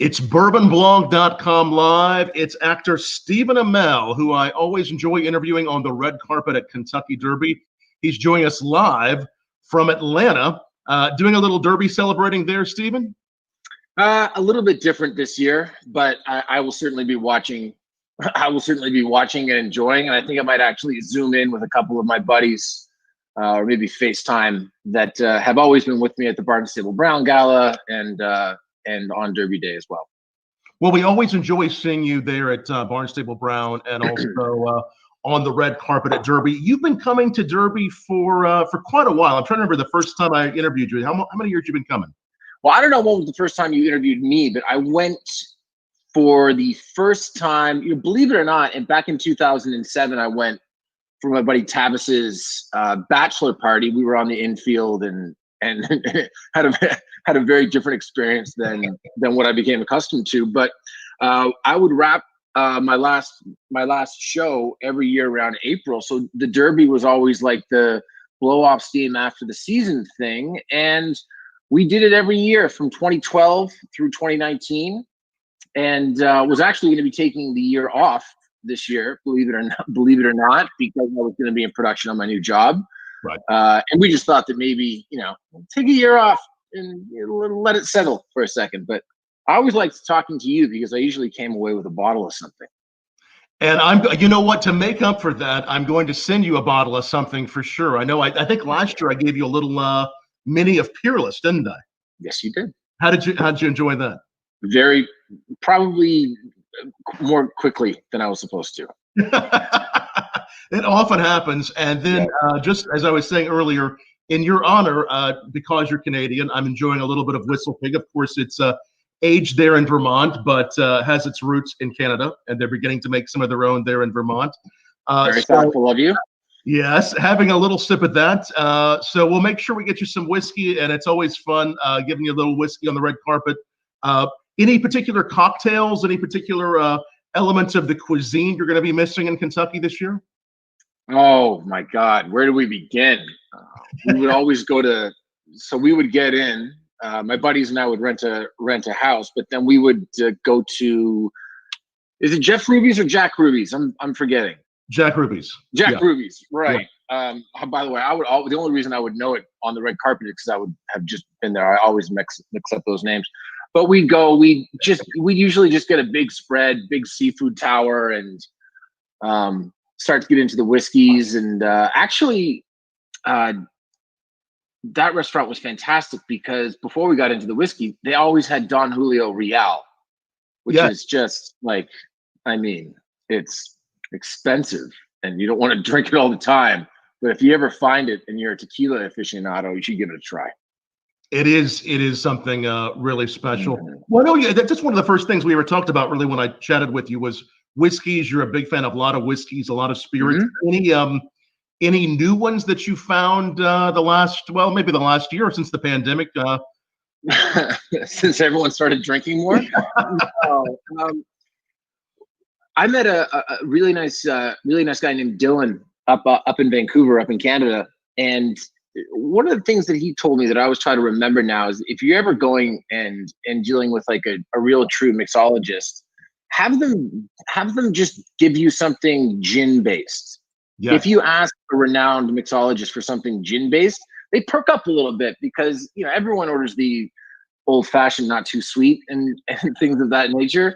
It's bourbonblog.com live. It's actor Stephen Amell, who I always enjoy interviewing on the red carpet at Kentucky Derby. He's joining us live from Atlanta, doing a little Derby celebrating there, Stephen? A little bit different this year, but I will certainly be watching. I will certainly be watching and enjoying, and I think I might actually zoom in with a couple of my buddies, or maybe FaceTime, that have always been with me at the Barnstable Brown Gala and on Derby Day as well. Well, we always enjoy seeing you there at Barnstable Brown and also on the red carpet at Derby. You've been coming to Derby for quite a while. I'm trying to remember the first time I interviewed you. How many years you been coming? Well, I don't know when was the first time you interviewed me, but I went for the first time, believe it or not, and back in 2007, I went for my buddy Tavis's bachelor party. We were on the infield and had a very different experience than what I became accustomed to. But I would wrap my last show every year around April. So the Derby was always like the blow off steam after the season thing, and we did it every year from 2012 through 2019, and was actually going to be taking the year off this year, believe it or not, because I was going to be in production on my new job. Right. And we just thought that maybe, take a year off and let it settle for a second. But I always liked talking to you because I usually came away with a bottle of something. And you know what, to make up for that, I'm going to send you a bottle of something for sure. I know, I think last year I gave you a little mini of Peerless, didn't I? Yes, you did. How did you enjoy that? Probably more quickly than I was supposed to. It often happens. And then just as I was saying earlier, in your honor, because you're Canadian, I'm enjoying a little bit of Whistle Pig. Of course, it's aged there in Vermont, but has its roots in Canada, and they're beginning to make some of their own there in Vermont. Very thoughtful of you. Yes, having a little sip of that. So we'll make sure we get you some whiskey, and it's always fun giving you a little whiskey on the red carpet. Any particular cocktails, any particular elements of the cuisine you're going to be missing in Kentucky this year? Oh my God, where do we begin? We would always so we would get in. My buddies and I would rent a house, but then we would go to. Is it Jeff Ruby's or Jack Ruby's? I'm forgetting. Jack Ruby's. Jack Ruby's, right? Yeah. By the way, the only reason I would know it on the red carpet is because I would have just been there. I always mix up those names. But we usually just get a big spread, big seafood tower, and start to get into the whiskeys. And actually, that restaurant was fantastic because before we got into the whiskey, they always had Don Julio Real, which is just like, it's expensive and you don't want to drink it all the time. But if you ever find it and you're a tequila aficionado, you should give it a try. It is something really special. Mm-hmm. Well, no, that's one of the first things we ever talked about really when I chatted with you was whiskeys. You're a big fan of a lot of whiskeys, a lot of spirits. Mm-hmm. Any new ones that you found maybe the last year since the pandemic? Since everyone started drinking more? I met a really nice guy named Dylan up in Vancouver, up in Canada, and one of the things that he told me that I always try to remember now is if you're ever going and dealing with like a real true mixologist, have them just give you something gin based. Yeah. If you ask a renowned mixologist for something gin based, they perk up a little bit because everyone orders the old fashioned, not too sweet and things of that nature.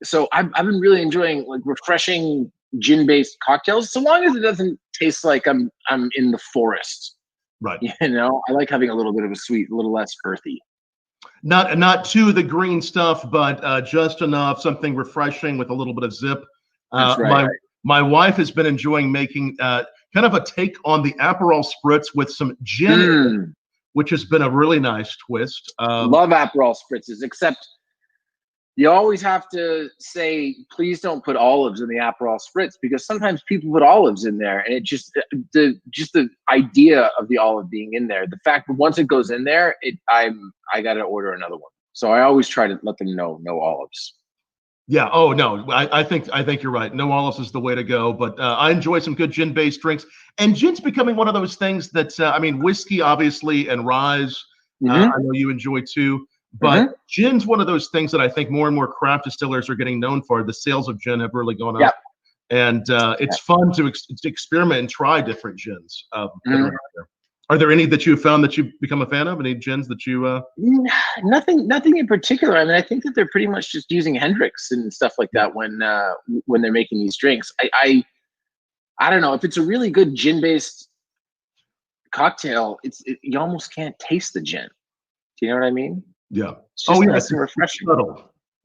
So I've been really enjoying like refreshing gin-based cocktails, so long as it doesn't taste like I'm in the forest. Right. I like having a little bit of a sweet, a little less earthy. Not too the green stuff, but just enough, something refreshing with a little bit of zip. That's right. My wife has been enjoying making kind of a take on the Aperol Spritz with some gin, which has been a really nice twist. Love Aperol Spritzes, except you always have to say, please don't put olives in the Aperol Spritz, because sometimes people put olives in there, and it just the idea of the olive being in there, the fact that once it goes in there, I got to order another one. So I always try to let them know no olives. Yeah. Oh no, I think you're right. No olives is the way to go. But I enjoy some good gin-based drinks, and gin's becoming one of those things that whiskey obviously and rye. I know you enjoy too. But gin's one of those things that I think more and more craft distillers are getting known for. The sales of gin have really gone up. And it's fun to experiment and try different gins. Are there any that you've found that you've become a fan of? Any gins that you? Nothing in particular. I mean, I think that they're pretty much just using Hendrix and stuff like that when they're making these drinks. I don't know if it's a really good gin-based cocktail. You almost can't taste the gin. Do you know what I mean? Yeah. It's just nice and refreshing.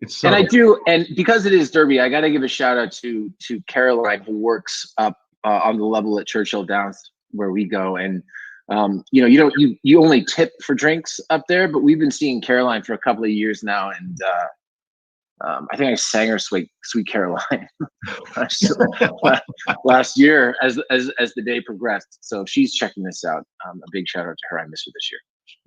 It's subtle. And I do, and because it is Derby, I got to give a shout out to Caroline, who works up on the level at Churchill Downs where we go. And you only tip for drinks up there, but we've been seeing Caroline for a couple of years now, and I think I sang her "Sweet Caroline" last year as the day progressed. So she's checking this out. A big shout out to her. I miss her this year.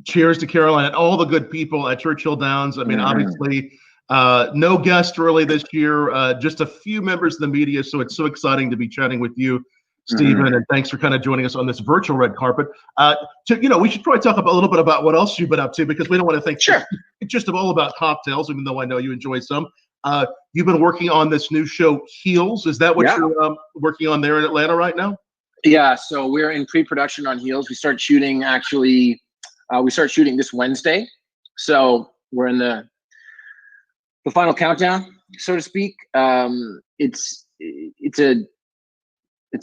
Cheers to Caroline and all the good people at Churchill Downs. I mean, obviously, no guest really this year, just a few members of the media. So it's so exciting to be chatting with you, Stephen, and thanks for kind of joining us on this virtual red carpet. We should probably talk a little bit about what else you've been up to, because we don't want to think just all about cocktails, even though I know you enjoy some. You've been working on this new show, Heels. Is that what you're working on there in Atlanta right now? Yeah, so we're in pre-production on Heels. We start shooting this Wednesday. So we're in the final countdown, so to speak. It's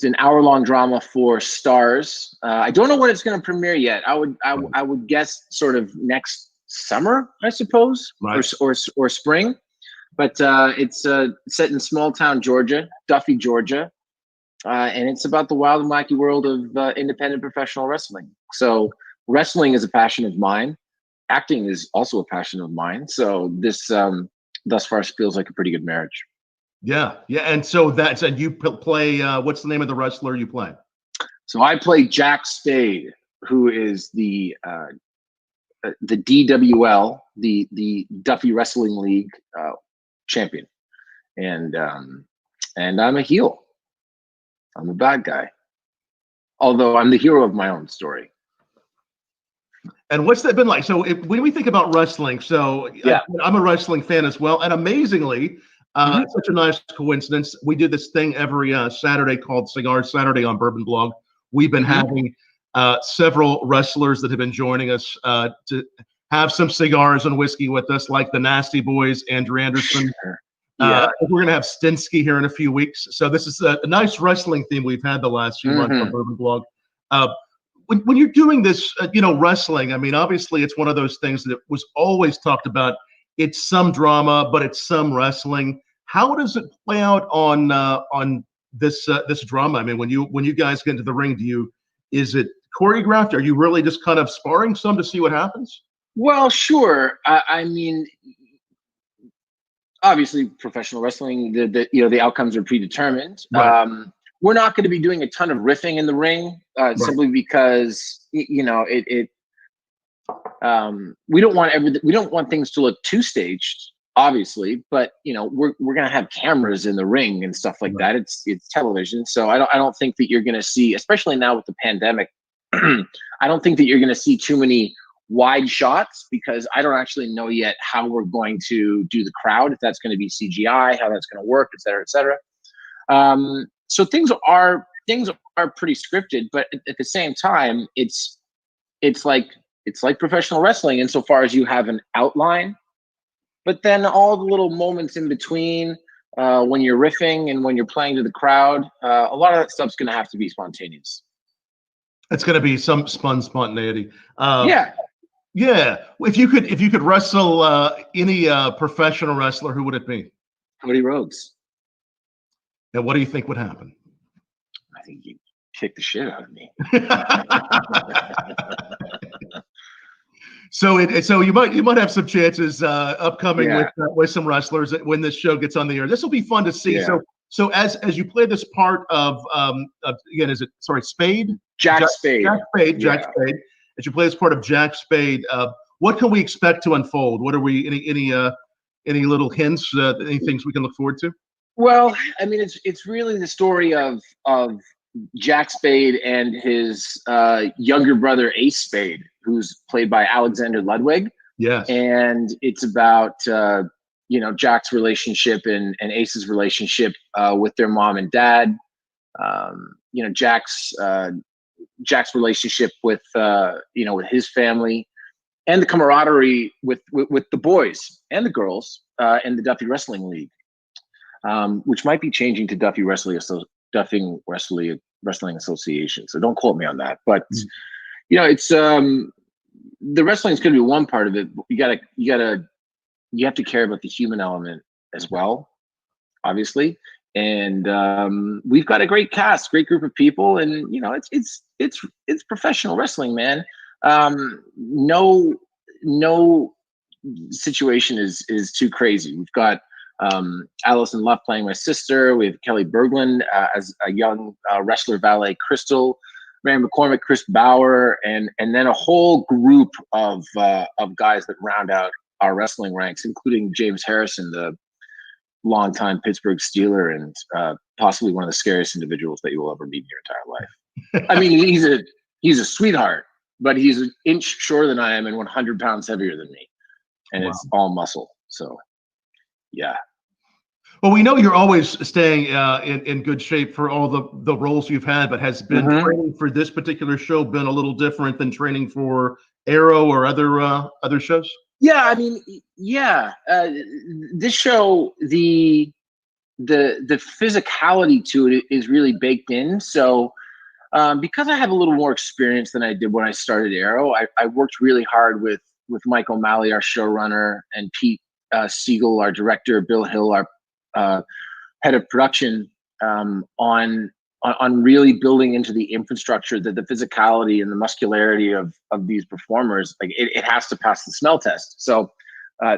an hour-long drama for Starz. I don't know when it's going to premiere yet. I would guess sort of next summer, I suppose, or spring. But it's set in small town Georgia, Duffy, Georgia, and it's about the wild and wacky world of independent professional wrestling. So wrestling is a passion of mine. Acting is also a passion of mine. So this thus far feels like a pretty good marriage. Yeah. And so you play, what's the name of the wrestler you play? So I play Jack Spade, who is the DWL, the Duffy Wrestling League champion. And I'm a heel. I'm a bad guy. Although I'm the hero of my own story. And what's that been like? So when we think about wrestling, I'm a wrestling fan as well. And amazingly, such a nice coincidence, we do this thing every Saturday called Cigar Saturday on Bourbon Blog. We've been having several wrestlers that have been joining us to have some cigars and whiskey with us, like the Nasty Boys, Andrew Anderson. We're going to have Stinsky here in a few weeks. So this is a nice wrestling theme we've had the last few months on Bourbon Blog. When you're doing this, wrestling, I mean, obviously it's one of those things that was always talked about. It's some drama, but it's some wrestling. How does it play out on this drama? I mean, when you guys get into the ring, is it choreographed? Are you really just kind of sparring some to see what happens? Well, sure. I mean, obviously, professional wrestling, the outcomes are predetermined. Right. We're not going to be doing a ton of riffing in the ring, simply because we don't want things to look too staged, obviously. But we're going to have cameras in the ring and stuff like that. It's television, so I don't think that you're going to see, especially now with the pandemic, I don't think that you're going to see too many wide shots, because I don't actually know yet how we're going to do the crowd, if that's going to be CGI, how that's going to work, et cetera, et cetera. So things are pretty scripted, but at the same time, it's like professional wrestling insofar as you have an outline, but then all the little moments in between, when you're riffing and when you're playing to the crowd, a lot of that stuff's going to have to be spontaneous. It's going to be some spontaneity. Yeah. If you could wrestle any professional wrestler, who would it be? Cody Rhodes. And what do you think would happen? I think you'd kick the shit out of me. So you might have some chances upcoming with some wrestlers when this show gets on the air. This will be fun to see. Yeah. So as you play this part of again, Spade? Jack Spade. Jack Spade. As you play this part of Jack Spade, what can we expect to unfold? What are we any little hints? Any things we can look forward to? Well, I mean, it's really the story of Jack Spade and his younger brother Ace Spade, who's played by Alexander Ludwig. Yes. And it's about Jack's relationship and Ace's relationship with their mom and dad. Jack's relationship with with his family, and the camaraderie with the boys and the girls in the Duffy Wrestling League, which might be changing to Duffy Wrestling Association. So don't quote me on that. But it's the wrestling is going to be one part of it. But you have to care about the human element as well, obviously. And we've got a great cast, great group of people, and it's professional wrestling, man. No situation is too crazy. We've got Allison Luff playing my sister. We have Kelli Berglund as a young wrestler valet, Crystal, Mary McCormick, Chris Bauer, and then a whole group of guys that round out our wrestling ranks, including James Harrison, the longtime Pittsburgh Steeler and possibly one of the scariest individuals that you will ever meet in your entire life. I mean, he's a sweetheart, but he's an inch shorter than I am and 100 pounds heavier than me, and It's all muscle. So, yeah. Well, we know you're always staying in good shape for all the roles you've had, but has been training for this particular show been a little different than training for Arrow or other shows? Yeah, I mean, yeah. This show, the physicality to it is really baked in. So because I have a little more experience than I did when I started Arrow, I worked really hard with Mike O'Malley, our showrunner, and Pete Siegel, our director, Bill Hill, our head of production, on really building into the infrastructure, that the physicality and the muscularity of these performers, like it has to pass the smell test. So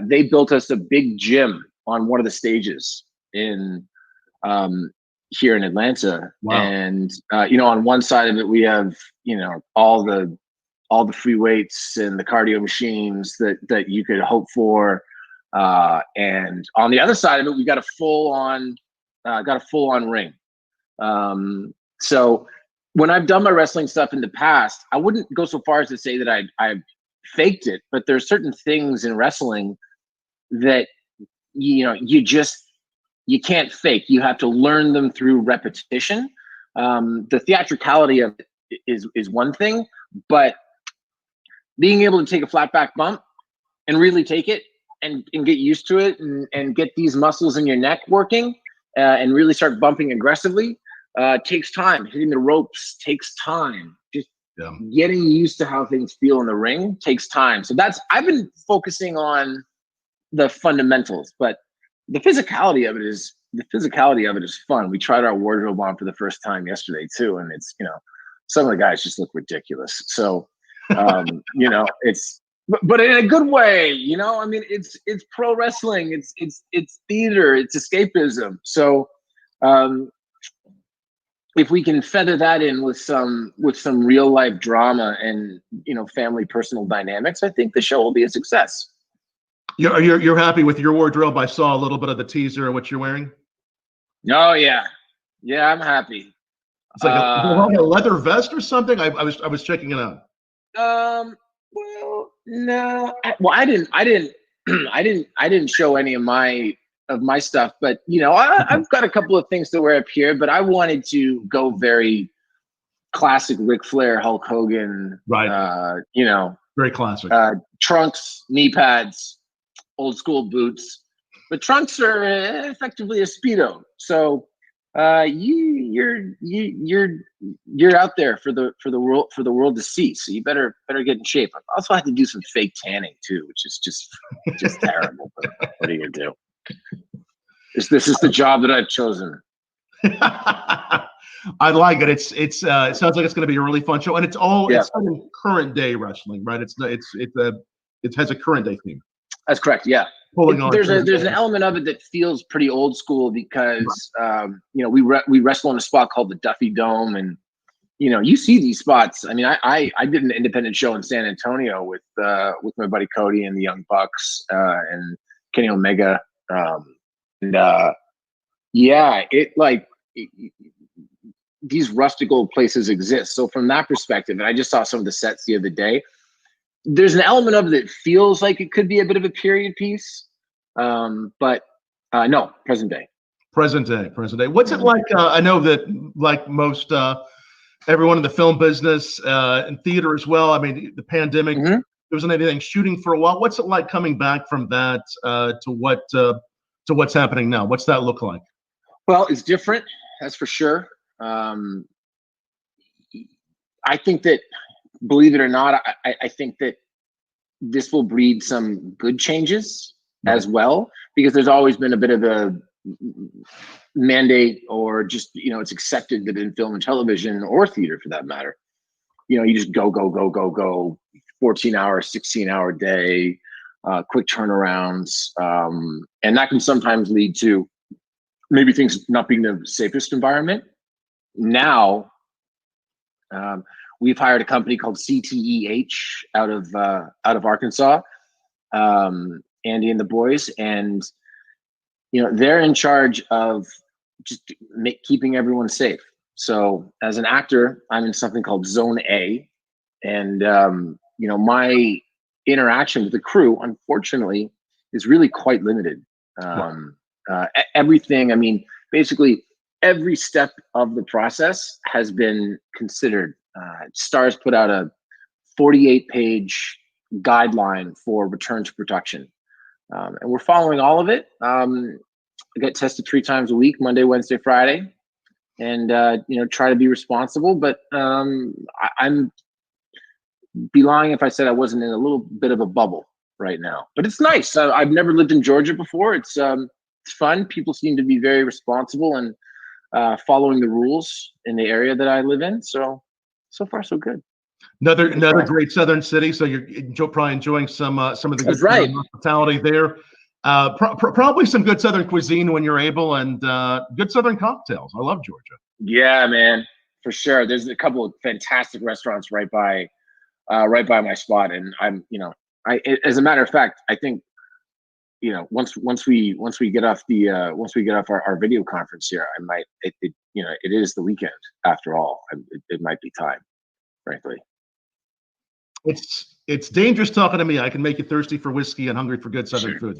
they built us a big gym on one of the stages in here in Atlanta. Wow. And on one side of it we have all the free weights and the cardio machines that you could hope for, and on the other side of it we got a full on ring. So when I've done my wrestling stuff in the past, I wouldn't go so far as to say that I faked it, but there's certain things in wrestling that you can't fake. You have to learn them through repetition. The theatricality of it is one thing, but being able to take a flat back bump and really take it and get used to it and get these muscles in your neck working and really start bumping aggressively takes time. Hitting the ropes takes time. Just getting used to how things feel in the ring takes time. So I've been focusing on the fundamentals, but the physicality of it is fun. We tried our wardrobe on for the first time yesterday too, and it's some of the guys just look ridiculous. So it's but in a good way. I mean, it's pro wrestling. It's theater. It's escapism. So if we can feather that in with some real life drama and family personal dynamics, I think the show will be a success. You're happy with your wardrobe? I saw a little bit of the teaser of what you're wearing. Oh yeah, I'm happy. It's like a leather vest or something. I was checking it out. Well, no. I didn't show any of my stuff, but I've got a couple of things to wear up here, but I wanted to go very classic Ric Flair, Hulk Hogan, right? Very classic. Trunks, knee pads, old school boots, but trunks are effectively a Speedo. So you're out there for the world to see. So you better get in shape. I also had to do some fake tanning too, which is just terrible. But what are you gonna do? This is the job that I've chosen. I like it. It sounds like it's going to be a really fun show, and it's current day wrestling, right? It has a current day theme. That's correct. Yeah. There's an element of it that feels pretty old school because we wrestle in a spot called the Duffy Dome, and you see these spots. I mean, I did an independent show in San Antonio with my buddy Cody and the Young Bucks and Kenny Omega, these rustic old places exist. So from that perspective, and I just saw some of the sets the other day, there's an element of it that feels like it could be a bit of a period piece, but no, present day. Present day. What's it like? I know that like most everyone in the film business and theater as well. I mean, the pandemic, there wasn't anything shooting for a while. What's it like coming back from that to what's happening now? What's that look like? Well, it's different, that's for sure. I think that, believe it or not, I think that this will breed some good changes as well, because there's always been a bit of a mandate, or just, it's accepted that in film and television, or theater for that matter, you just go 14-hour, 16-hour day, quick turnarounds, and that can sometimes lead to maybe things not being the safest environment. Now, we've hired a company called CTEH out of Arkansas, Andy and the boys, and they're in charge of just keeping everyone safe. So as an actor, I'm in something called Zone A, and my interaction with the crew, unfortunately, is really quite limited. Everything, I mean, basically every step of the process has been considered. Starz put out a 48-page guideline for return to production, and we're following all of it. I get tested 3 times a week, Monday, Wednesday, Friday, and try to be responsible. But I'm be lying if I said I wasn't in a little bit of a bubble right now. But it's nice. I've never lived in Georgia before. It's fun. People seem to be very responsible and following the rules in the area that I live in. So far, so good. Another great southern city. So you're probably enjoying some of the good hospitality there. Probably some good southern cuisine when you're able, and good southern cocktails. I love Georgia. Yeah, man, for sure. There's a couple of fantastic restaurants right by my spot, and I'm, as a matter of fact, I think, once we get off our video conference here, I might, it is the weekend after all. It might be time, frankly. It's dangerous talking to me. I can make you thirsty for whiskey and hungry for good southern food.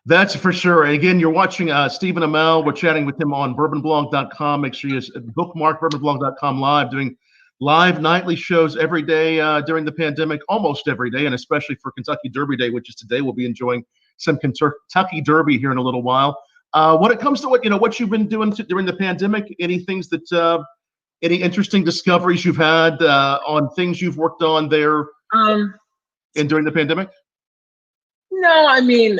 That's for sure. And again, you're watching Stephen Amell. We're chatting with him on bourbonblog.com. Make sure you bookmark bourbonblog.com live, doing live nightly shows every day during the pandemic, almost every day, and especially for Kentucky Derby Day, which is today. We'll be enjoying some Kentucky Derby here in a little while. When it comes to what you've been doing during the pandemic, any things that any interesting discoveries you've had on things you've worked on there and during the pandemic? No, I mean,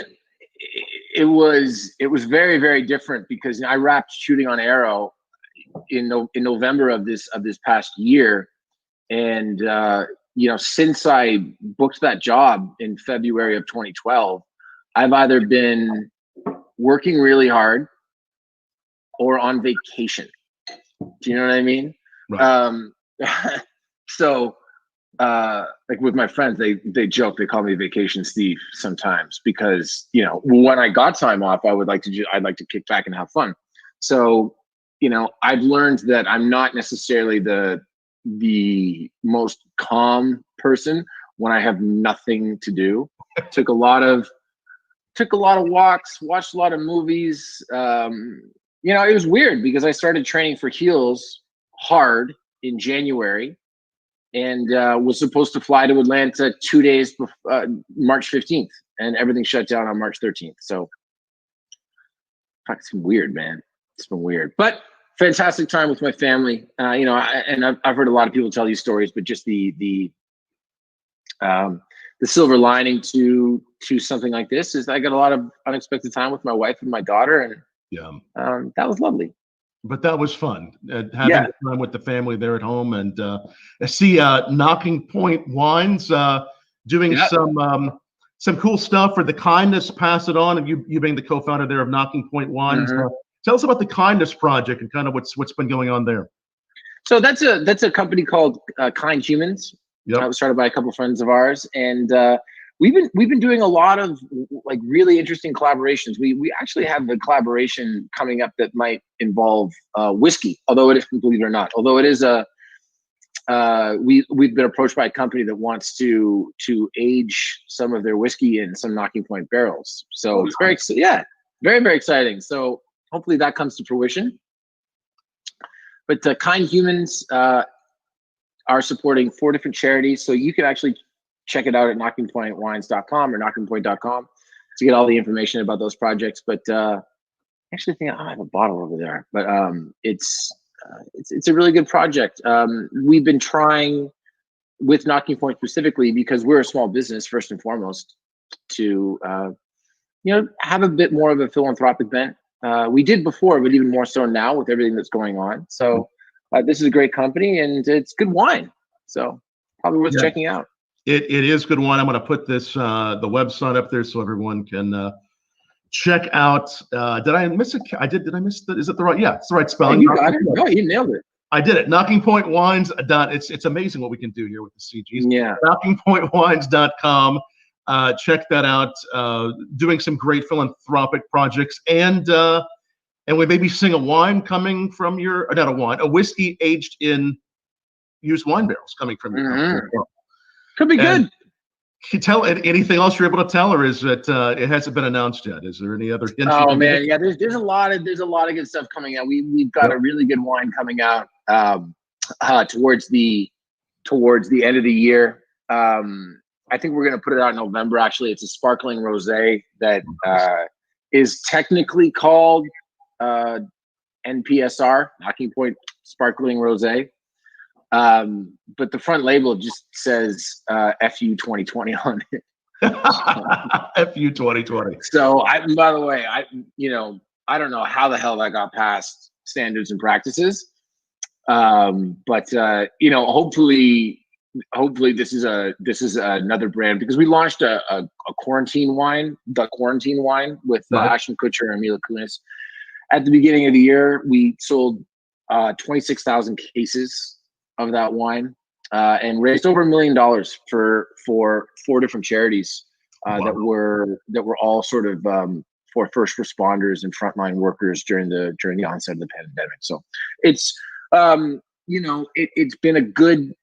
it was very, very different, because I wrapped shooting on Arrow in November of this past year, and since I booked that job in February of 2012, I've either been working really hard or on vacation. Do you know what I mean? Right. So like with my friends, they joke, they call me Vacation Steve sometimes, because when I got time off, I'd like to kick back and have fun. So I've learned that I'm not necessarily the most calm person when I have nothing to do. Took a lot of walks, watched a lot of movies. It was weird, because I started training for heels hard in January, and was supposed to fly to Atlanta 2 days before March 15th, and everything shut down on March 13th. So it's been weird, man. It's been weird, but fantastic time with my family. I've heard a lot of people tell these stories, but just the silver lining to something like this is I got a lot of unexpected time with my wife and my daughter, and that was lovely. But that was fun, having time with the family there at home. And I see Nocking Point Wines doing some cool stuff for the Kindness Pass It On, and you being the co-founder there of Nocking Point Wines. Tell us about the Kindness Project and kind of what's been going on there. So that's a company called Kind Humans. It was started by a couple of friends of ours, and we've been doing a lot of like really interesting collaborations. We actually have a collaboration coming up that might involve whiskey, believe it or not, although it is a we've been approached by a company that wants to age some of their whiskey in some Nocking Point barrels. So it's very very exciting. So hopefully that comes to fruition. But Kind Humans are supporting 4 different charities, so you can actually check it out at knockingpointwines.com or knockingpoint.com to get all the information about those projects. But actually, I think I have a bottle over there. But it's a really good project. We've been trying with Nocking Point specifically, because we're a small business first and foremost, to have a bit more of a philanthropic bent. We did before, but even more so now with everything that's going on. So this is a great company, and it's good wine. So probably worth checking out. It is good wine. I'm going to put this the website up there so everyone can check out. Did I miss it? I did. Did I miss it? Is it the right? Yeah, it's the right spelling. You got it. No, you nailed it. I did it. Nocking Point Wines. It's amazing what we can do here with the CGs. Yeah. knockingpointwines.com. Check that out. Doing some great philanthropic projects, and we may be seeing a wine coming from your, not a wine, a whiskey aged in used wine barrels coming from your. Could be good. Can you tell anything else you're able to tell, or is it it hasn't been announced yet? Is there any other hints? Oh man, yeah. There's a lot of good stuff coming out. We've got a really good wine coming out towards the end of the year. I think we're gonna put it out in November. Actually, it's a sparkling rosé that is technically called NPSR, Nocking Point Sparkling Rosé. But the front label just says FU 2020 on it. FU 2020. So by the way, I don't know how the hell that got past standards and practices. But hopefully this is another brand, because we launched a quarantine wine, the quarantine wine with Ashton Kutcher and Mila Kunis. At the beginning of the year, we sold 26,000 cases of that wine, and raised over $1 million for 4 different charities that were all sort of for first responders and frontline workers during the onset of the pandemic. So it's it's been a good.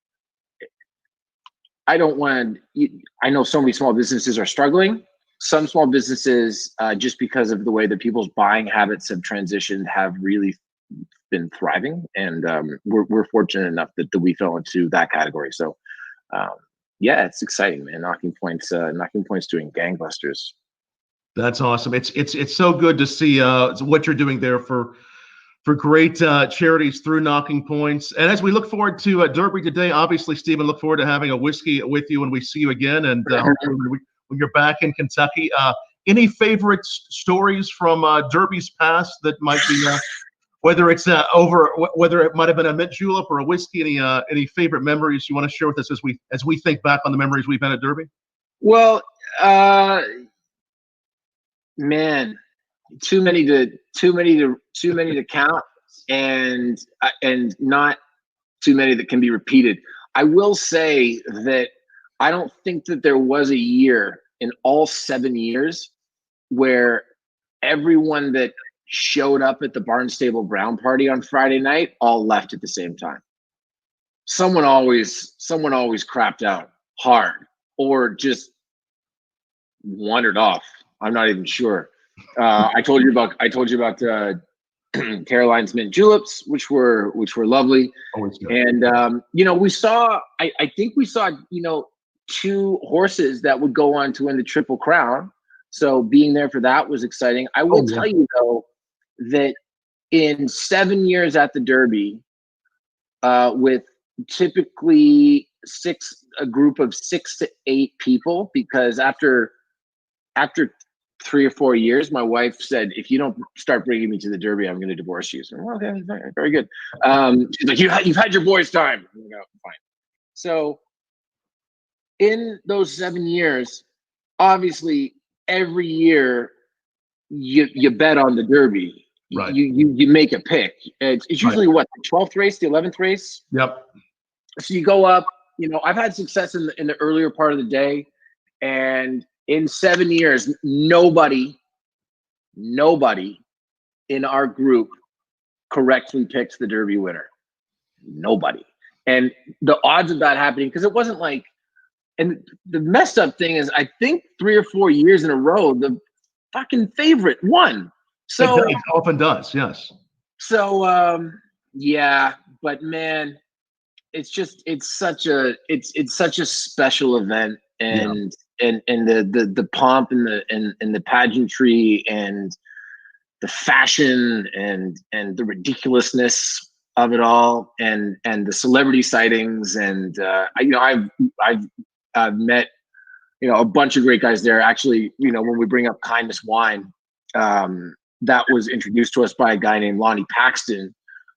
I know so many small businesses are struggling. Some small businesses, just because of the way that people's buying habits have transitioned, have really been thriving, and we're fortunate enough that we fell into that category. So it's exciting, man. Nocking Point's doing gangbusters. That's awesome. It's so good to see what you're doing there for great charities through Nocking Points. And as we look forward to Derby today, obviously, Stephen, look forward to having a whiskey with you when we see you again, and hopefully when you're back in Kentucky. Any favorite stories from Derby's past that might be whether it's whether it might have been a mint julep or a whiskey, any favorite memories you want to share with us as we think back on the memories we've had at Derby? Well, man, too many to count, and not too many that can be repeated. I will say that I don't think that there was a year in all 7 years where everyone that showed up at the Barnstable Brown party on Friday night all left at the same time. Someone always crapped out hard, or just wandered off. I'm not even sure. I told you about Caroline's mint juleps, which were lovely. And we saw, I think we saw 2 horses that would go on to win the Triple Crown. So being there for that was exciting. I will tell you though that in 7 years at the Derby, with typically a group of 6 to 8 people, because after 3 or 4 years, my wife said, if you don't start bringing me to the Derby, I'm going to divorce you. So, well, okay, very good. She's like, you've had your boys' time. I'm like, oh, fine. So in those 7 years, obviously every year you bet on the Derby. Right. You make a pick. It's usually what, the 12th race, the 11th race? Yep. So you go up, I've had success in the earlier part of the day, and in 7 years, nobody in our group correctly picked the Derby winner. Nobody. And the odds of that happening, because it wasn't like, and the messed up thing is, I think 3 or 4 years in a row, the fucking favorite won. So it often does, yes. So yeah, but man, it's such a special event, and the pomp and the pageantry and the fashion and the ridiculousness of it all, and the celebrity sightings, and I've met a bunch of great guys there. Actually, when we bring up Kindness Wine, that was introduced to us by a guy named Lonnie Paxton,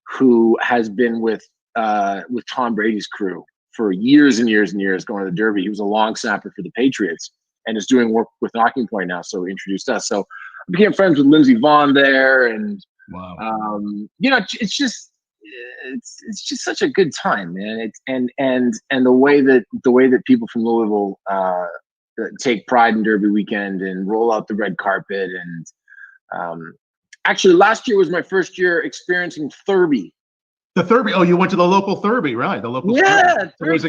who has been with Tom Brady's crew for years and years and years, going to the Derby. He was a long snapper for the Patriots and is doing work with Nocking Point now. So he introduced us. So I became friends with Lindsey Vonn there, and wow. It's just such a good time, man. And the way that people from Louisville take pride in Derby weekend and roll out the red carpet. And actually, last year was my first year experiencing Thurby. The Thurby. Oh, you went to the local Thurby, right? The local. Yeah, Thurby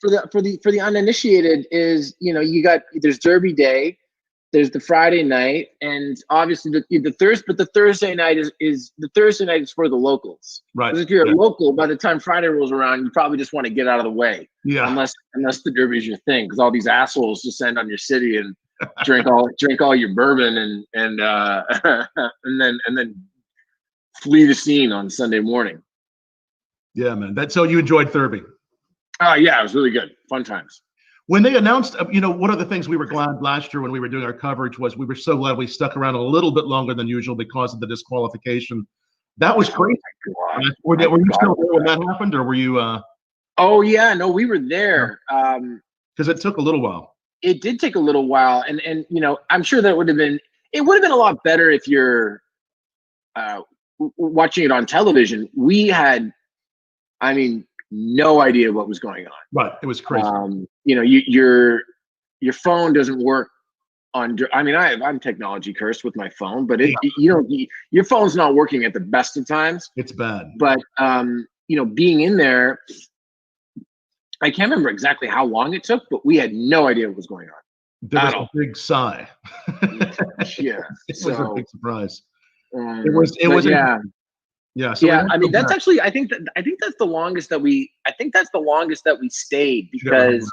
for the uninitiated is, there's Derby Day, there's the Friday night, and obviously the Thursday night is for the locals. Right. Because if you're a local, by the time Friday rolls around, you probably just want to get out of the way. Yeah. Unless the Derby is your thing, because all these assholes descend on your city and drink all your bourbon and then flee the scene on Sunday morning. Yeah, man. So you enjoyed Thurby? Oh yeah, it was really good. Fun times. When they announced, one of the things we were glad last year when we were doing our coverage was we were so glad we stuck around a little bit longer than usual because of the disqualification. That was crazy. Were you still there when that happened, or were you? Oh yeah, no, we were there. Because it took a little while. It did take a little while, and I'm sure that it would have been a lot better if you're watching it on television. We had, no idea what was going on. Right, it was crazy. Your phone doesn't work on. I'm technology cursed with my phone, but your phone's not working at the best of times. It's bad. But being in there, I can't remember exactly how long it took, but we had no idea what was going on. There was a big sigh. Yeah, it was a big surprise. It was. Yeah. Yeah. So that's actually. I think that's the longest that we. I think that's the longest that we stayed, because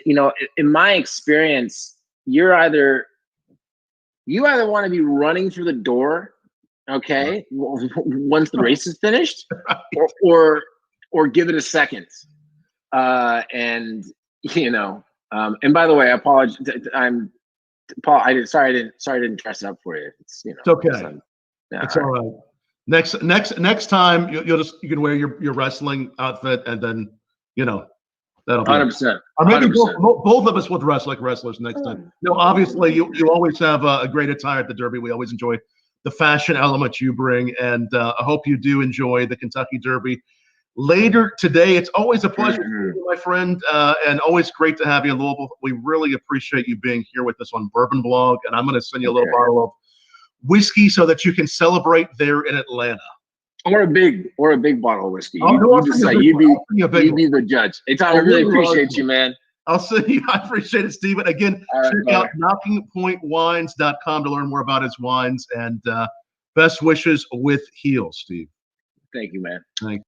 in my experience, you either want to be running for the door, okay, once the race is finished, or give it a second. And by the way, I apologize. Paul. I didn't dress up for you. It's okay. It's all right. Next time you can wear your wrestling outfit, and then that'll be 100%. Or maybe both of us will dress like wrestlers next time. No, obviously you always have a great attire at the Derby. We always enjoy the fashion element you bring, and I hope you do enjoy the Kentucky Derby later today. It's always a pleasure to meet you, my friend, and always great to have you in Louisville. We really appreciate you being here with us on Bourbon Blog, and I'm going to send you a little bottle of whiskey so that you can celebrate there in Atlanta. Or a big bottle of whiskey. You be the judge. Hey Tom, I really appreciate you, man. I'll send you. I appreciate it, Stephen. Again, check out knockingpointwines.com to learn more about his wines, and best wishes with Heels, Steve. Thank you, man. Thank you.